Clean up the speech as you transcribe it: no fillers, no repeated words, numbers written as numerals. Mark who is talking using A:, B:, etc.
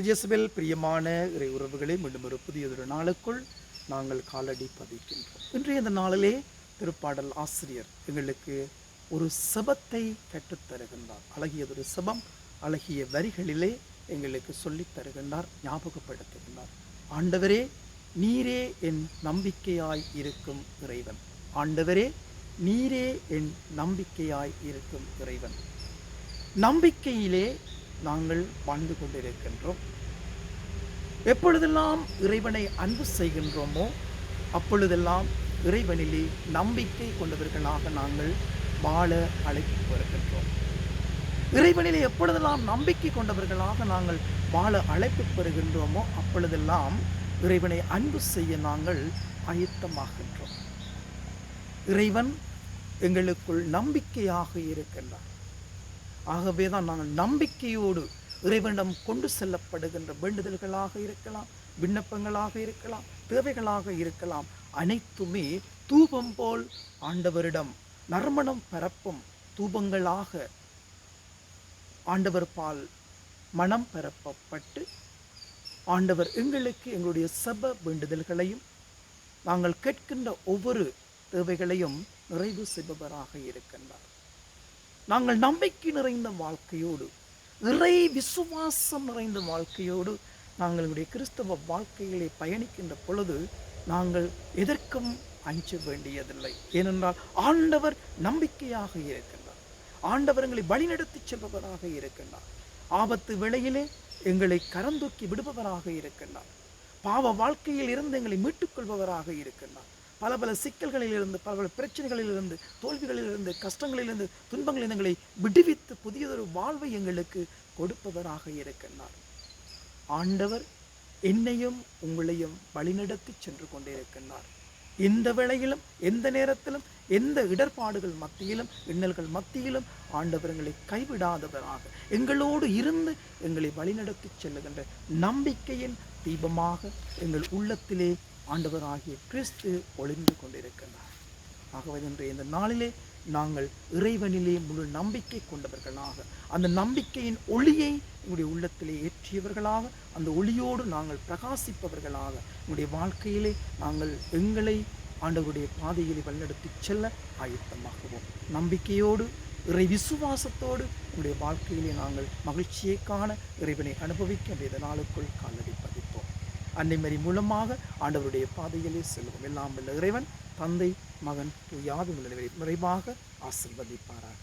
A: இயேசுவில் பிரியமான இறை உறவுகளை மீண்டும் ஒரு புதியதொரு நாளுக்குள் நாங்கள் காலடி பதிக்கின்றோம். இன்றைய இந்த நாளிலே திருப்பாடல் ஆசிரியர் எங்களுக்கு ஒரு செபத்தை கற்றுத்தருகின்றார். அழகியதொரு செபம், அழகிய வரிகளிலே எங்களுக்கு சொல்லித் தருகின்றார், ஞாபகப்படுத்துகின்றார். ஆண்டவரே, நீரே என் நம்பிக்கையாய் இருக்கும் இறைவன். ஆண்டவரே, நீரே என் நம்பிக்கையாய் இருக்கும் இறைவன். நம்பிக்கையிலே நாங்கள் வாழ்ந்து கொண்டிருக்கின்றோம். எப்பொழுதெல்லாம் இறைவனை அன்பு செய்கின்றோமோ அப்பொழுதெல்லாம் இறைவனிலே நம்பிக்கை கொண்டவர்களாக நாங்கள் வாழ அழைப்பு பெறுகின்றோம். இறைவனிலே எப்பொழுதெல்லாம் நம்பிக்கை கொண்டவர்களாக நாங்கள் வாழ அழைப்பு பெறுகின்றோமோ அப்பொழுதெல்லாம் இறைவனை அன்பு செய்ய நாங்கள் ஆயத்தமாகின்றோம். இறைவன் எங்களுக்குள் நம்பிக்கையாக இருக்கின்றார். ஆகவே தான் நாங்கள் நம்பிக்கையோடு இறைவனிடம் கொண்டு செல்லப்படுகின்ற வேண்டுதல்களாக இருக்கலாம், விண்ணப்பங்களாக இருக்கலாம், தேவைகளாக இருக்கலாம், அனைத்துமே தூபம் போல் ஆண்டவரிடம் நறுமணம் பரப்பும் தூபங்களாக ஆண்டவர் பால் மனம் பரப்பப்பட்டு ஆண்டவர் எங்களுக்கு எங்களுடைய செப வேண்டுதல்களையும் நாங்கள் கேட்கின்ற ஒவ்வொரு தேவைகளையும் நிறைவு செய்பவராக இருக்கின்றார். நாங்கள் நம்பிக்கை நிறைந்த வாழ்க்கையோடு, இறை விசுவாசம் நிறைந்த வாழ்க்கையோடு நாங்களுடைய கிறிஸ்தவ வாழ்க்கையிலே பயணிக்கின்ற பொழுது நாங்கள் எதற்கும் அஞ்ச வேண்டியதில்லை. ஏனென்றால் ஆண்டவர் நம்பிக்கையாக இருக்கின்றார். ஆண்டவர் எங்களை வழிநடத்தி செல்பவராக இருக்கின்றார். ஆபத்து வேளையிலே எங்களை கரந்தூக்கி விடுபவராக இருக்கின்றார். பாவ வாழ்க்கையில் இருந்து எங்களை மீட்டுக்கொள்பவராக இருக்கின்றார். பல பல சிக்கல்களிலிருந்து, பல பல பிரச்சனைகளிலிருந்து, தோல்விகளிலிருந்து, கஷ்டங்களிலிருந்து, துன்பங்களிலிருந்து எங்களை விடுவித்து புதியதொரு வாழ்வை எங்களுக்கு கொடுப்பவராக இருக்கின்றார். ஆண்டவர் என்னையும் உங்களையும் வழிநடத்தி சென்று கொண்டிருக்கின்றார். எந்த வேளையிலும், எந்த நேரத்திலும், எந்த இடர்பாடுகள் மத்தியிலும், இன்னல்கள் மத்தியிலும் ஆண்டவர் எங்களை கைவிடாதவராக எங்களோடு இருந்து எங்களை வழிநடத்தி செல்லுகின்ற நம்பிக்கையின் தீபமாக எங்கள் உள்ளத்திலே ஆண்டவராகிய கிறிஸ்து ஒளிர்ந்து கொண்டிருக்கின்றார். ஆகவே இன்றைய இந்த நாளிலே நாங்கள் இறைவனிலே முழு நம்பிக்கை கொண்டவர்களாக, அந்த நம்பிக்கையின் ஒளியை எங்களுடைய உள்ளத்திலே ஏற்றியவர்களாக, அந்த ஒளியோடு நாங்கள் பிரகாசிப்பவர்களாக எங்களுடைய வாழ்க்கையிலே நாங்கள் எங்களை ஆண்டவருடைய பாதையிலே வழிநடத்தி செல்ல ஆயத்தமாகுவோம். நம்பிக்கையோடு, இறை விசுவாசத்தோடு எங்களுடைய வாழ்க்கையிலே நாங்கள் மகிழ்ச்சியை காண, இறைவனை அனுபவிக்க வேத நாளுக்குள் காலடி பதிப்போம். அன்னை மரி மூலமாக ஆண்டவருடைய பாதையிலே செல்வோம். எல்லாம் வல்ல இறைவன், தந்தை, மகன், தூய ஆவி நிறைவாக ஆசீர்வதிப்பாராக.